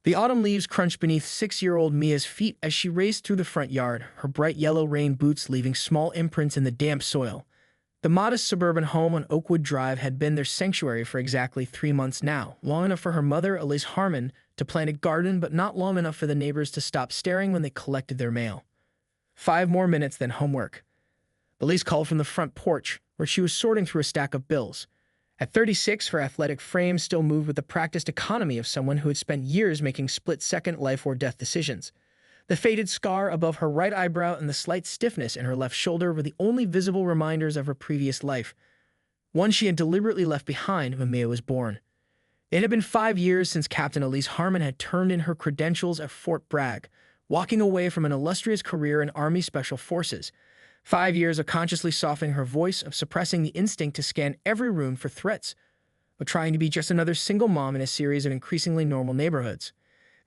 The autumn leaves crunched beneath 6-year-old Mia's feet as she raced through the front yard, her bright yellow rain boots leaving small imprints in the damp soil. The modest suburban home on Oakwood Drive had been their sanctuary for exactly 3 months now, long enough for her mother, Elise Harmon, to plant a garden, but not long enough for the neighbors to stop staring when they collected their mail. 5 more minutes, then homework. Elise called from the front porch, where she was sorting through a stack of bills. At 36, her athletic frame still moved with the practiced economy of someone who had spent years making split-second life-or-death decisions. The faded scar above her right eyebrow and the slight stiffness in her left shoulder were the only visible reminders of her previous life, one she had deliberately left behind when Mia was born. It had been 5 years since Captain Elise Harmon had turned in her credentials at Fort Bragg, walking away from an illustrious career in Army Special Forces. 5 years of consciously softening her voice, of suppressing the instinct to scan every room for threats, of trying to be just another single mom in a series of increasingly normal neighborhoods.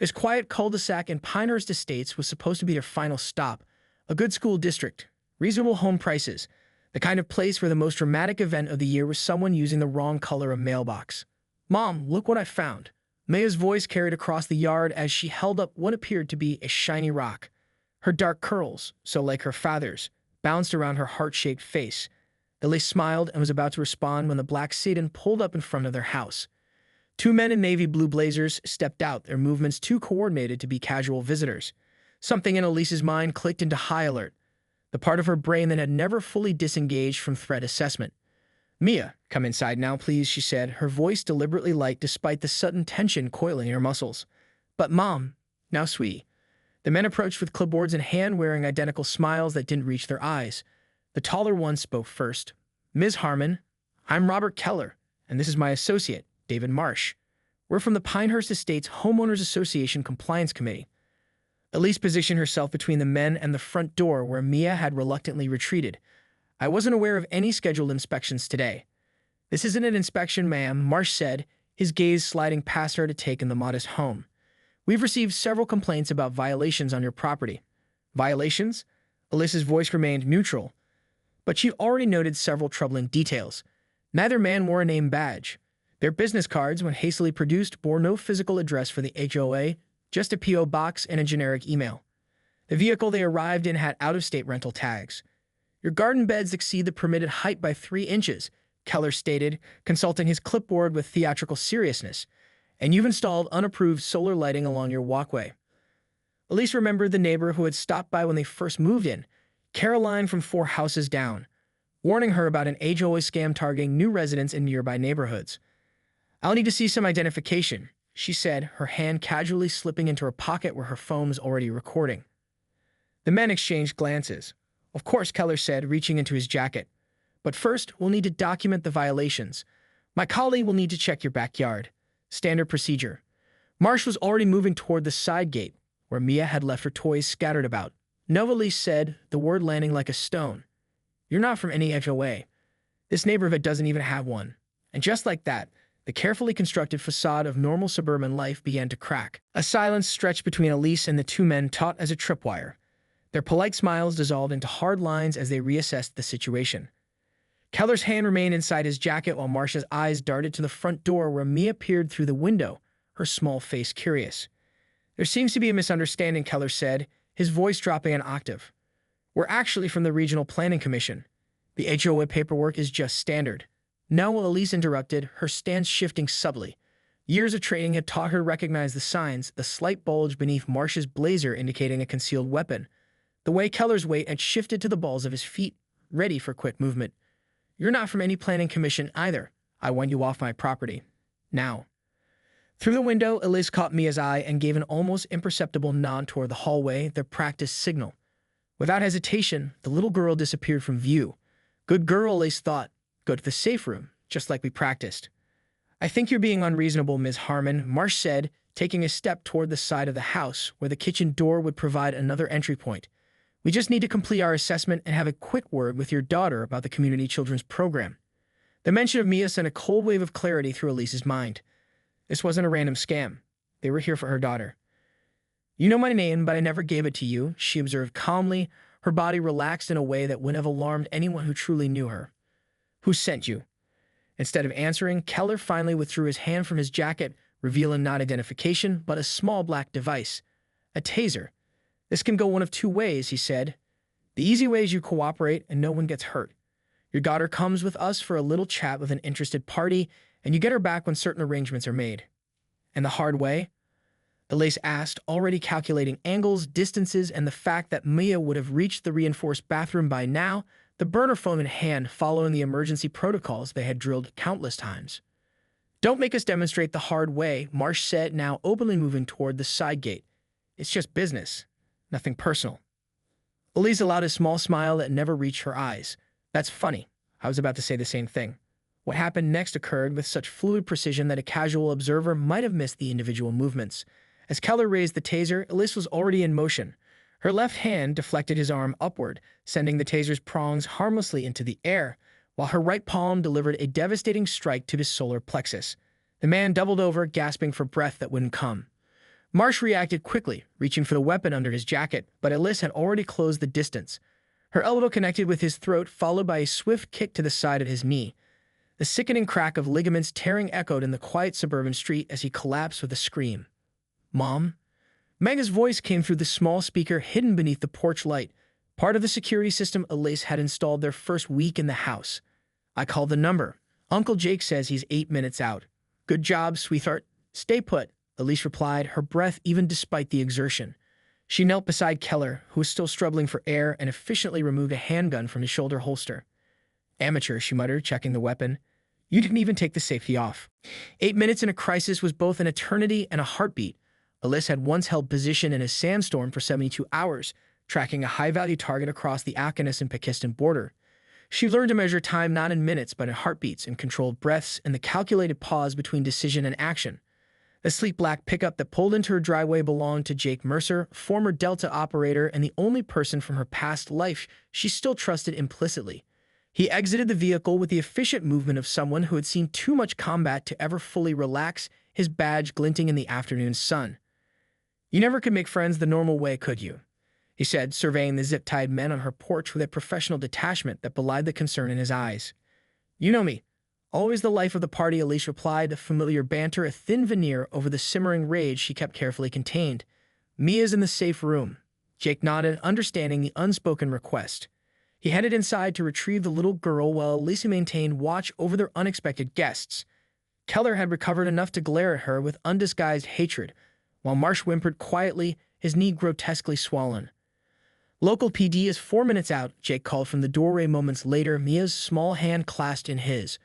This quiet cul-de-sac in Pinehurst Estates was supposed to be their final stop, a good school district, reasonable home prices, the kind of place where the most dramatic event of the year was someone using the wrong color of mailbox. "Mom, look what I found." Mia's voice carried across the yard as she held up what appeared to be a shiny rock. Her dark curls, so like her father's, bounced around her heart-shaped face. Elise smiled and was about to respond when the black sedan pulled up in front of their house. 2 men in navy blue blazers stepped out, their movements too coordinated to be casual visitors. Something in Elise's mind clicked into high alert, the part of her brain that had never fully disengaged from threat assessment. "Mia, come inside now, please," she said, her voice deliberately light despite the sudden tension coiling in her muscles. "But Mom, now sweetie." The men approached with clipboards in hand, wearing identical smiles that didn't reach their eyes. The taller one spoke first. "Ms. Harmon, I'm Robert Keller, and this is my associate, David Marsh. We're from the Pinehurst Estates Homeowners Association Compliance Committee." Elise positioned herself between the men and the front door where Mia had reluctantly retreated. "I wasn't aware of any scheduled inspections today." "This isn't an inspection, ma'am," Marsh said, his gaze sliding past her to take in the modest home. "We've received several complaints about violations on your property." "Violations?" Elise's voice remained neutral, but she'd already noted several troubling details. Neither man wore a name badge. Their business cards, when hastily produced, bore no physical address for the HOA, just a P.O. box and a generic email. The vehicle they arrived in had out-of-state rental tags. "Your garden beds exceed the permitted height by 3 inches, Keller stated, consulting his clipboard with theatrical seriousness. "And you've installed unapproved solar lighting along your walkway." Elise remembered the neighbor who had stopped by when they first moved in, Caroline from 4 houses down, warning her about an HOA scam targeting new residents in nearby neighborhoods. "I'll need to see some identification," she said, her hand casually slipping into her pocket where her phone was already recording. The men exchanged glances. "Of course," Keller said, reaching into his jacket. "But first, we'll need to document the violations. My colleague will need to check your backyard. Standard procedure." Marsh was already moving toward the side gate, where Mia had left her toys scattered about. "No," Elise said, the word landing like a stone. "You're not from any HOA. This neighborhood doesn't even have one." And just like that, the carefully constructed facade of normal suburban life began to crack. A silence stretched between Elise and the 2 men taut as a tripwire. Their polite smiles dissolved into hard lines as they reassessed the situation. Keller's hand remained inside his jacket while Marcia's eyes darted to the front door where Mia peered through the window, her small face curious. "There seems to be a misunderstanding," Keller said, his voice dropping an octave. "We're actually from the Regional Planning Commission. The HOA paperwork is just standard." "No," Elise interrupted, her stance shifting subtly. Years of training had taught her to recognize the signs, the slight bulge beneath Marsh's blazer indicating a concealed weapon. The way Keller's weight had shifted to the balls of his feet, ready for quick movement. "You're not from any planning commission either. I want you off my property. Now." Through the window, Elise caught Mia's eye and gave an almost imperceptible nod toward the hallway, their practiced signal. Without hesitation, the little girl disappeared from view. "Good girl," Elise thought. "Go to the safe room, just like we practiced." "I think you're being unreasonable, Ms. Harmon," Marsh said, taking a step toward the side of the house, where the kitchen door would provide another entry point. "We just need to complete our assessment and have a quick word with your daughter about the community children's program." The mention of Mia sent a cold wave of clarity through Elise's mind. This wasn't a random scam. They were here for her daughter. "You know my name, but I never gave it to you," she observed calmly, her body relaxed in a way that wouldn't have alarmed anyone who truly knew her. "Who sent you?" Instead of answering, Keller finally withdrew his hand from his jacket, revealing not identification, but a small black device. A taser. This can go one of two ways, he said. The easy way is you cooperate and no one gets hurt. Your daughter comes with us for a little chat with an interested party, and you get her back when certain arrangements are made. And the hard way? Elise asked, already calculating angles, distances, and the fact that Mia would have reached the reinforced bathroom by now, the burner phone in hand following the emergency protocols they had drilled countless times. Don't make us demonstrate the hard way, Marsh said, now openly moving toward the side gate. It's just business. Nothing personal. Elise allowed a small smile that never reached her eyes. That's funny. I was about to say the same thing. What happened next occurred with such fluid precision that a casual observer might have missed the individual movements. As Keller raised the taser, Elise was already in motion. Her left hand deflected his arm upward, sending the taser's prongs harmlessly into the air, while her right palm delivered a devastating strike to his solar plexus. The man doubled over, gasping for breath that wouldn't come. Marsh reacted quickly, reaching for the weapon under his jacket, but Elise had already closed the distance. Her elbow connected with his throat, followed by a swift kick to the side of his knee. The sickening crack of ligaments tearing echoed in the quiet suburban street as he collapsed with a scream. "Mom?" Mega's voice came through the small speaker hidden beneath the porch light, part of the security system Elise had installed their first week in the house. "I called the number. Uncle Jake says he's 8 minutes out." "Good job, sweetheart. Stay put," Elise replied, her breath even despite the exertion. She knelt beside Keller, who was still struggling for air, and efficiently removed a handgun from his shoulder holster. "Amateur," she muttered, checking the weapon. "You didn't even take the safety off." 8 minutes in a crisis was both an eternity and a heartbeat. Elise had once held position in a sandstorm for 72 hours, tracking a high-value target across the Afghanistan and Pakistan border. She learned to measure time not in minutes but in heartbeats and controlled breaths and the calculated pause between decision and action. The sleek black pickup that pulled into her driveway belonged to Jake Mercer, former Delta operator and the only person from her past life she still trusted implicitly. He exited the vehicle with the efficient movement of someone who had seen too much combat to ever fully relax, his badge glinting in the afternoon sun. "You never could make friends the normal way, could you?" he said, surveying the zip-tied men on her porch with a professional detachment that belied the concern in his eyes. "You know me. Always the life of the party," Elise replied, the familiar banter a thin veneer over the simmering rage she kept carefully contained. "Mia's in the safe room." Jake nodded, understanding the unspoken request. He headed inside to retrieve the little girl while Elise maintained watch over their unexpected guests. Keller had recovered enough to glare at her with undisguised hatred, while Marsh whimpered quietly, his knee grotesquely swollen. "Local PD is 4 minutes out," Jake called from the doorway moments later, Mia's small hand clasped in his.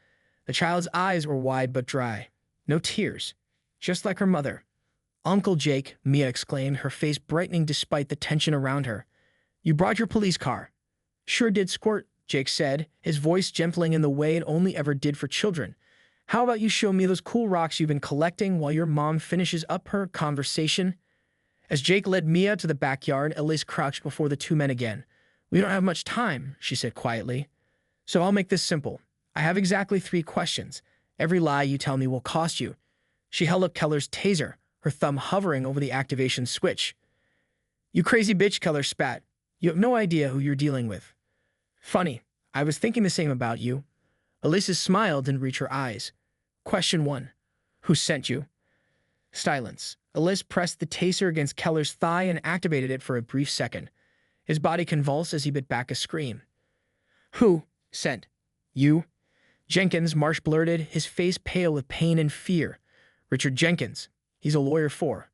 The child's eyes were wide but dry. No tears. Just like her mother. "Uncle Jake," Mia exclaimed, her face brightening despite the tension around her. "You brought your police car." "Sure did, Squirt," Jake said, his voice gentling in the way it only ever did for children. "How about you show me those cool rocks you've been collecting while your mom finishes up her conversation?" As Jake led Mia to the backyard, Elise crouched before the two men again. "We don't have much time," she said quietly. "So I'll make this simple. I have exactly 3 questions. Every lie you tell me will cost you." She held up Keller's taser, her thumb hovering over the activation switch. "You crazy bitch," Keller spat. "You have no idea who you're dealing with." "Funny. I was thinking the same about you." Elise's smile didn't reach her eyes. "Question 1. Who sent you?" Silence. Elise pressed the taser against Keller's thigh and activated it for a brief second. His body convulsed as he bit back a scream. "Who sent you?" "Jenkins," Marsh blurted, his face pale with pain and fear. "Richard Jenkins. He's a lawyer for—"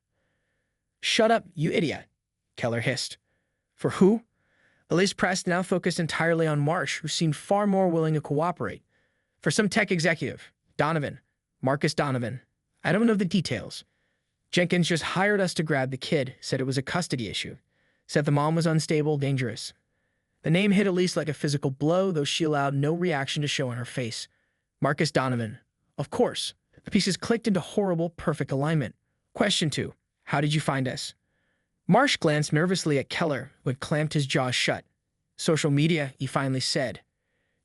"Shut up, you idiot," Keller hissed. "For who?" Elise pressed, now focused entirely on Marsh, who seemed far more willing to cooperate. "For some tech executive. Donovan. Marcus Donovan. I don't know the details. Jenkins just hired us to grab the kid, said it was a custody issue. Said the mom was unstable, dangerous." The name hit Elise like a physical blow, though she allowed no reaction to show on her face. Marcus Donovan. Of course. The pieces clicked into horrible, perfect alignment. Question 2. How did you find us? Marsh glanced nervously at Keller, who had clamped his jaw shut. "Social media," he finally said.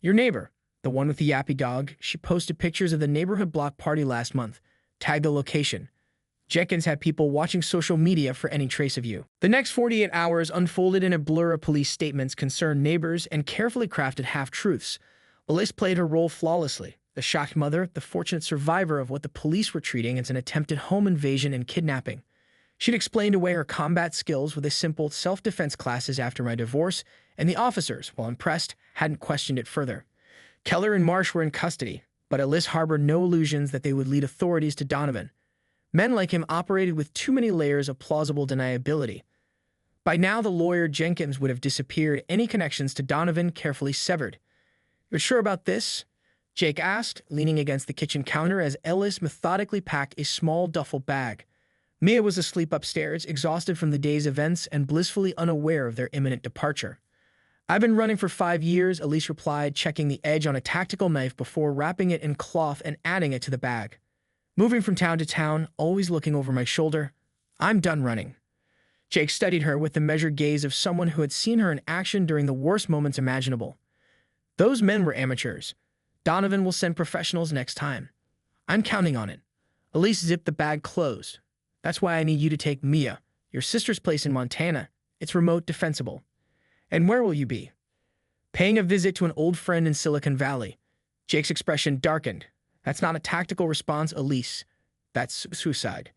"Your neighbor, the one with the yappy dog, she posted pictures of the neighborhood block party last month. Tagged the location. Jenkins had people watching social media for any trace of you." The next 48 hours unfolded in a blur of police statements, concerned neighbors, and carefully crafted half-truths. Elise played her role flawlessly, The shocked mother, the fortunate survivor of what the police were treating as an attempted home invasion and kidnapping. She'd explained away her combat skills with a simple self-defense classes after my divorce, and the officers, while impressed, hadn't questioned it further. Keller and Marsh were in custody, but Elise harbored no illusions that they would lead authorities to Donovan. Men like him operated with too many layers of plausible deniability. By now, the lawyer Jenkins would have disappeared, any connections to Donovan carefully severed. "You're sure about this?" Jake asked, leaning against the kitchen counter as Ellis methodically packed a small duffel bag. Mia was asleep upstairs, exhausted from the day's events and blissfully unaware of their imminent departure. "I've been running for 5 years," Elise replied, checking the edge on a tactical knife before wrapping it in cloth and adding it to the bag. "Moving from town to town, always looking over my shoulder. I'm done running." Jake studied her with the measured gaze of someone who had seen her in action during the worst moments imaginable. "Those men were amateurs. Donovan will send professionals next time. I'm counting on it." Elise zipped the bag closed. "That's why I need you to take Mia, your sister's place in Montana. It's remote, defensible." "And where will you be?" "Paying a visit to an old friend in Silicon Valley." Jake's expression darkened. "That's not a tactical response, Elise. That's suicide.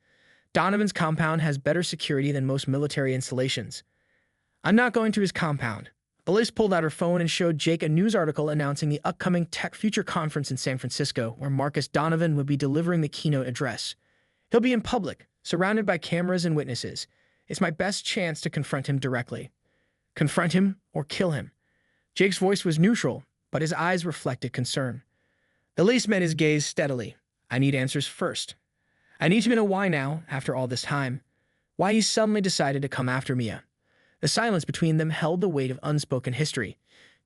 Donovan's compound has better security than most military installations." "I'm not going to his compound." Elise pulled out her phone and showed Jake a news article announcing the upcoming Tech Future Conference in San Francisco, where Marcus Donovan would be delivering the keynote address. "He'll be in public, surrounded by cameras and witnesses. It's my best chance to confront him directly." "Confront him or kill him?" Jake's voice was neutral, but his eyes reflected concern. Elise met his gaze steadily. "I need answers first. I need to know why now, after all this time. Why he suddenly decided to come after Mia." The silence between them held the weight of unspoken history.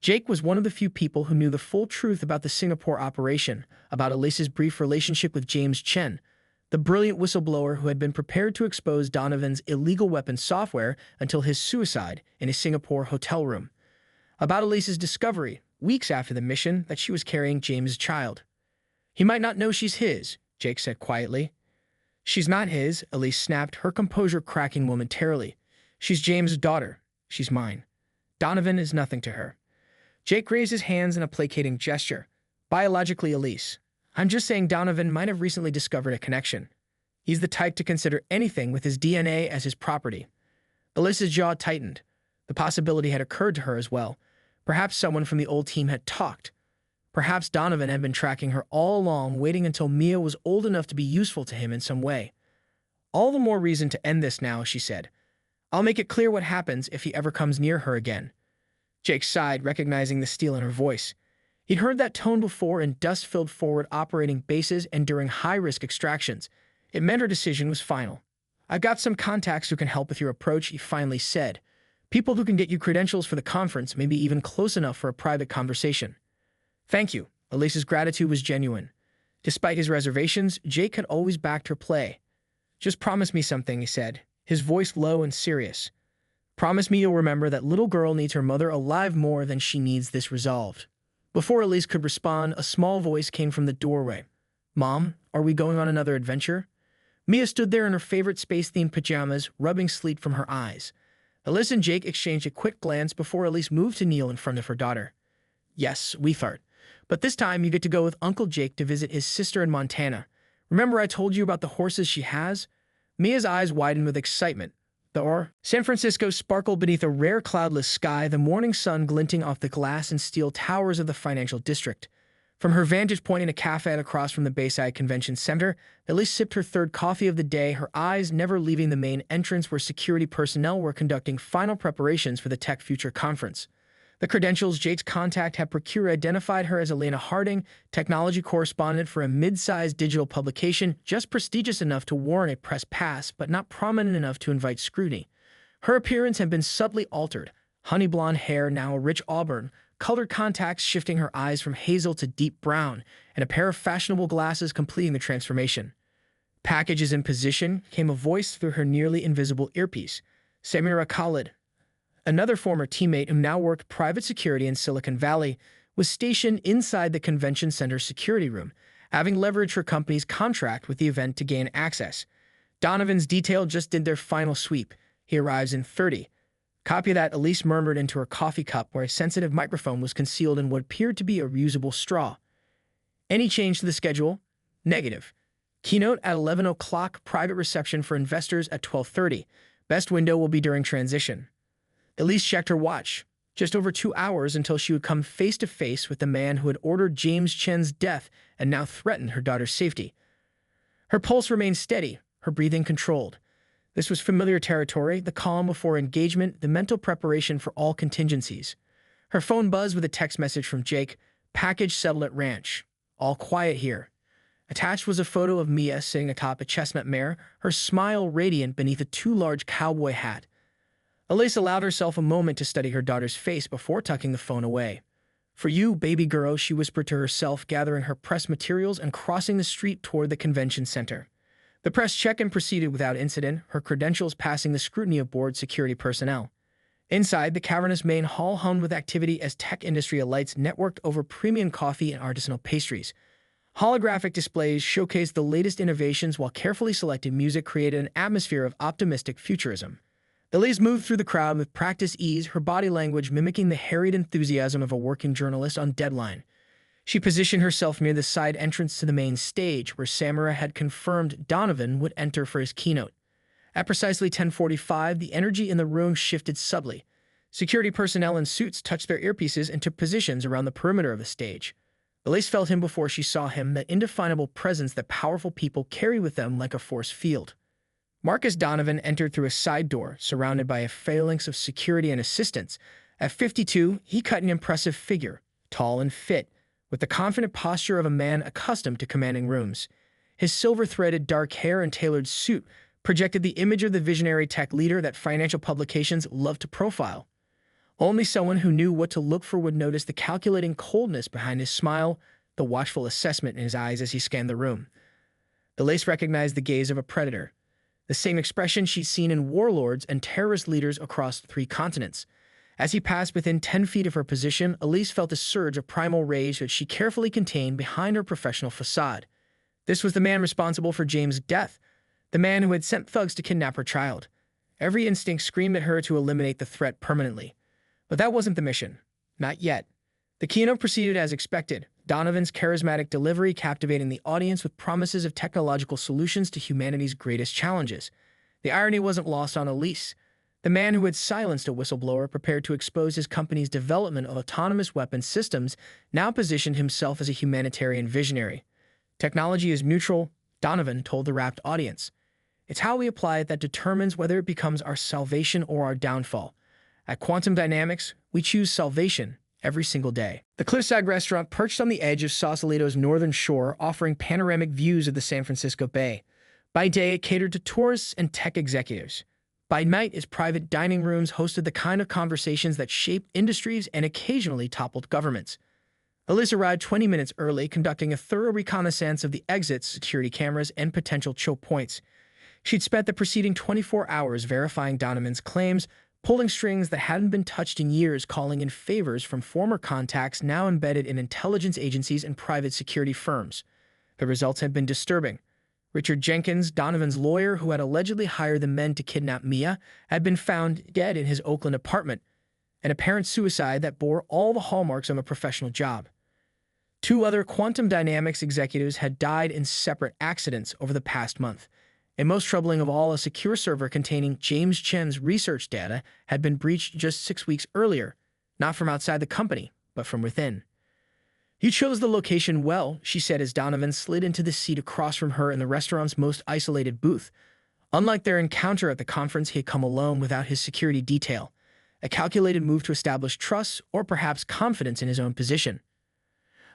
Jake was one of the few people who knew the full truth about the Singapore operation, about Elise's brief relationship with James Chen, the brilliant whistleblower who had been prepared to expose Donovan's illegal weapons software until his suicide in a Singapore hotel room. About Elise's discovery, weeks after the mission, that she was carrying James' child. "He might not know she's his," Jake said quietly. "She's not his," Elise snapped, her composure cracking momentarily. "She's James' daughter. She's mine. Donovan is nothing to her." Jake raised his hands in a placating gesture. "Biologically, Elise. I'm just saying Donovan might have recently discovered a connection. He's the type to consider anything with his DNA as his property." Elise's jaw tightened. The possibility had occurred to her as well. Perhaps someone from the old team had talked. Perhaps Donovan had been tracking her all along, waiting until Mia was old enough to be useful to him in some way. "All the more reason to end this now," she said. "I'll make it clear what happens if he ever comes near her again." Jake sighed, recognizing the steel in her voice. He'd heard that tone before in dust-filled forward operating bases and during high-risk extractions. It meant her decision was final. "I've got some contacts who can help with your approach," he finally said. "People who can get you credentials for the conference, maybe even close enough for a private conversation." "Thank you." Elise's gratitude was genuine. Despite his reservations, Jake had always backed her play. "Just promise me something," he said, his voice low and serious. "Promise me you'll remember that little girl needs her mother alive more than she needs this resolved." Before Elise could respond, a small voice came from the doorway. "Mom, are we going on another adventure?" Mia stood there in her favorite space-themed pajamas, rubbing sleep from her eyes. Elise and Jake exchanged a quick glance before Elise moved to kneel in front of her daughter. "Yes, we thought. But this time you get to go with Uncle Jake to visit his sister in Montana. Remember I told you about the horses she has?" Mia's eyes widened with excitement. San Francisco sparkled beneath a rare cloudless sky, the morning sun glinting off the glass and steel towers of the financial district. From her vantage point in a cafe across from the Bayside Convention Center, Elise sipped her third coffee of the day, her eyes never leaving the main entrance where security personnel were conducting final preparations for the Tech Future Conference. The credentials Jake's contact had procured identified her as Elena Harding, technology correspondent for a mid-sized digital publication, just prestigious enough to warrant a press pass, but not prominent enough to invite scrutiny. Her appearance had been subtly altered, honey blonde hair now a rich auburn, colored contacts shifting her eyes from hazel to deep brown, and a pair of fashionable glasses completing the transformation. "Packages in position," came a voice through her nearly invisible earpiece. Samira Khalid, another former teammate who now worked private security in Silicon Valley, was stationed inside the convention center's security room, having leveraged her company's contract with the event to gain access. Donovan's detail just did their final sweep. He arrives in 30. "Copy that," Elise murmured into her coffee cup where a sensitive microphone was concealed in what appeared to be a reusable straw. Any change to the schedule? Negative. Keynote at 11 o'clock, private reception for investors at 12:30. Best window will be during transition. Elise checked her watch. Just over 2 hours until she would come face to face with the man who had ordered James Chen's death and now threatened her daughter's safety. Her pulse remained steady, her breathing controlled. This was familiar territory, the calm before engagement, the mental preparation for all contingencies. Her phone buzzed with a text message from Jake, "Package settled at ranch. All quiet here." Attached was a photo of Mia sitting atop a chestnut mare, her smile radiant beneath a too large cowboy hat. Elise allowed herself a moment to study her daughter's face before tucking the phone away. "For you, baby girl," she whispered to herself, gathering her press materials and crossing the street toward the convention center. The press check-in proceeded without incident, her credentials passing the scrutiny of board security personnel. Inside, the cavernous main hall hummed with activity as tech industry elites networked over premium coffee and artisanal pastries. Holographic displays showcased the latest innovations while carefully selected music created an atmosphere of optimistic futurism. Elise moved through the crowd with practiced ease, her body language mimicking the harried enthusiasm of a working journalist on deadline. She positioned herself near the side entrance to the main stage, where Samara had confirmed Donovan would enter for his keynote. At precisely 10:45, the energy in the room shifted subtly. Security personnel in suits touched their earpieces and took positions around the perimeter of the stage. Elise felt him before she saw him, that indefinable presence that powerful people carry with them like a force field. Marcus Donovan entered through a side door, surrounded by a phalanx of security and assistants. At 52, he cut an impressive figure, tall and fit, with the confident posture of a man accustomed to commanding rooms. His silver-threaded dark hair and tailored suit projected the image of the visionary tech leader that financial publications love to profile. Only someone who knew what to look for would notice the calculating coldness behind his smile, the watchful assessment in his eyes as he scanned the room. Elise recognized the gaze of a predator, the same expression she'd seen in warlords and terrorist leaders across 3 continents. As he passed within 10 feet of her position, Elise felt a surge of primal rage that she carefully contained behind her professional facade. This was the man responsible for James' death, the man who had sent thugs to kidnap her child. Every instinct screamed at her to eliminate the threat permanently. But that wasn't the mission. Not yet. The keynote proceeded as expected, Donovan's charismatic delivery captivating the audience with promises of technological solutions to humanity's greatest challenges. The irony wasn't lost on Elise. The man who had silenced a whistleblower prepared to expose his company's development of autonomous weapon systems now positioned himself as a humanitarian visionary. "Technology is neutral," Donovan told the rapt audience. "It's how we apply it that determines whether it becomes our salvation or our downfall. At Quantum Dynamics, we choose salvation every single day." The Cliffside restaurant perched on the edge of Sausalito's northern shore, offering panoramic views of the San Francisco Bay. By day, it catered to tourists and tech executives. By night, its private dining rooms hosted the kind of conversations that shaped industries and occasionally toppled governments. Elise arrived 20 minutes early, conducting a thorough reconnaissance of the exits, security cameras, and potential choke points. She'd spent the preceding 24 hours verifying Donovan's claims, pulling strings that hadn't been touched in years, calling in favors from former contacts now embedded in intelligence agencies and private security firms. The results had been disturbing. Richard Jenkins, Donovan's lawyer who had allegedly hired the men to kidnap Mia, had been found dead in his Oakland apartment, an apparent suicide that bore all the hallmarks of a professional job. 2 other Quantum Dynamics executives had died in separate accidents over the past month. And most troubling of all, a secure server containing James Chen's research data had been breached just 6 weeks earlier, not from outside the company, but from within. "You chose the location well," she said as Donovan slid into the seat across from her in the restaurant's most isolated booth. Unlike their encounter at the conference, he had come alone without his security detail, a calculated move to establish trust or perhaps confidence in his own position.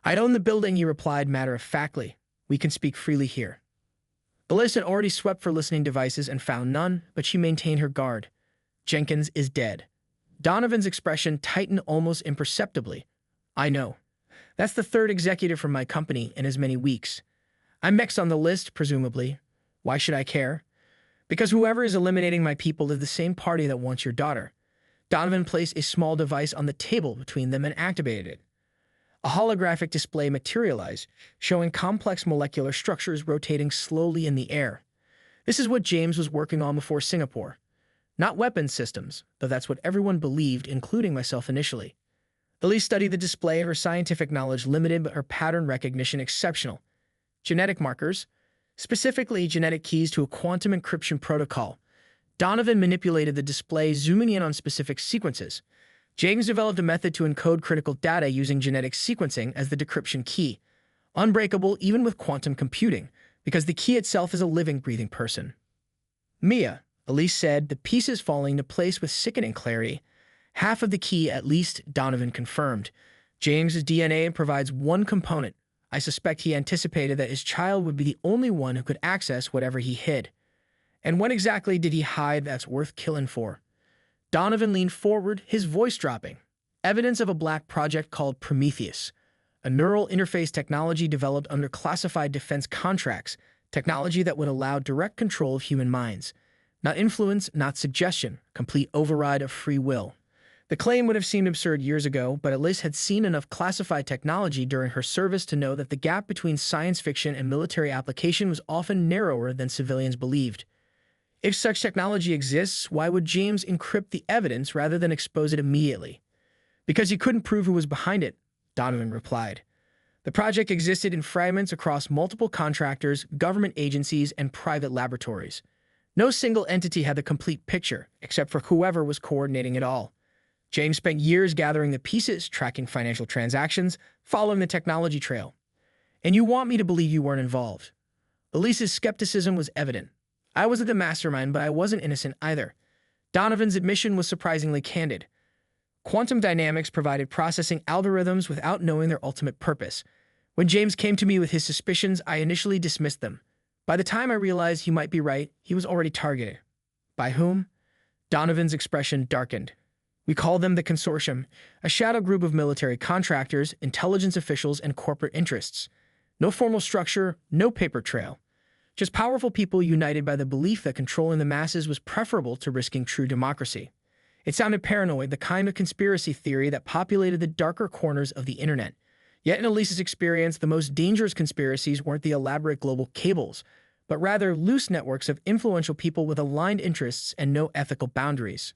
"I'd own the building," he replied matter-of-factly. "We can speak freely here." Elise had already swept for listening devices and found none, but she maintained her guard. "Jenkins is dead." Donovan's expression tightened almost imperceptibly. "I know. That's the 3rd executive from my company in as many weeks. I'm next on the list, presumably. Why should I care? Because whoever is eliminating my people is the same party that wants your daughter." Donovan placed a small device on the table between them and activated it. A holographic display materialized, showing complex molecular structures rotating slowly in the air. This is what James was working on before Singapore. Not weapons systems, though that's what everyone believed, including myself initially. Elise studied the display, her scientific knowledge limited but her pattern recognition exceptional. Genetic markers, specifically genetic keys to a quantum encryption protocol. Donovan manipulated the display, zooming in on specific sequences. James developed a method to encode critical data using genetic sequencing as the decryption key, unbreakable even with quantum computing, because the key itself is a living, breathing person. Mia, Elise said, the pieces falling into place with sickening clarity. Half of the key, at least, Donovan confirmed. James's DNA provides one component. I suspect he anticipated that his child would be the only one who could access whatever he hid. And what exactly did he hide that's worth killing for? Donovan leaned forward, his voice dropping. Evidence of a black project called Prometheus, a neural interface technology developed under classified defense contracts, technology that would allow direct control of human minds. Not influence, not suggestion, complete override of free will. The claim would have seemed absurd years ago, but Elise had seen enough classified technology during her service to know that the gap between science fiction and military application was often narrower than civilians believed. If such technology exists, why would James encrypt the evidence rather than expose it immediately? Because he couldn't prove who was behind it, Donovan replied. The project existed in fragments across multiple contractors, government agencies, and private laboratories. No single entity had the complete picture, except for whoever was coordinating it all. James spent years gathering the pieces, tracking financial transactions, following the technology trail. And you want me to believe you weren't involved? Elise's skepticism was evident. I wasn't the mastermind, but I wasn't innocent either. Donovan's admission was surprisingly candid. Quantum dynamics provided processing algorithms without knowing their ultimate purpose. When James came to me with his suspicions, I initially dismissed them. By the time I realized he might be right, he was already targeted. By whom? Donovan's expression darkened. We call them the Consortium, a shadow group of military contractors, intelligence officials, and corporate interests. No formal structure, no paper trail. Just powerful people united by the belief that controlling the masses was preferable to risking true democracy. It sounded paranoid, the kind of conspiracy theory that populated the darker corners of the internet. Yet in Elise's experience, the most dangerous conspiracies weren't the elaborate global cables, but rather loose networks of influential people with aligned interests and no ethical boundaries.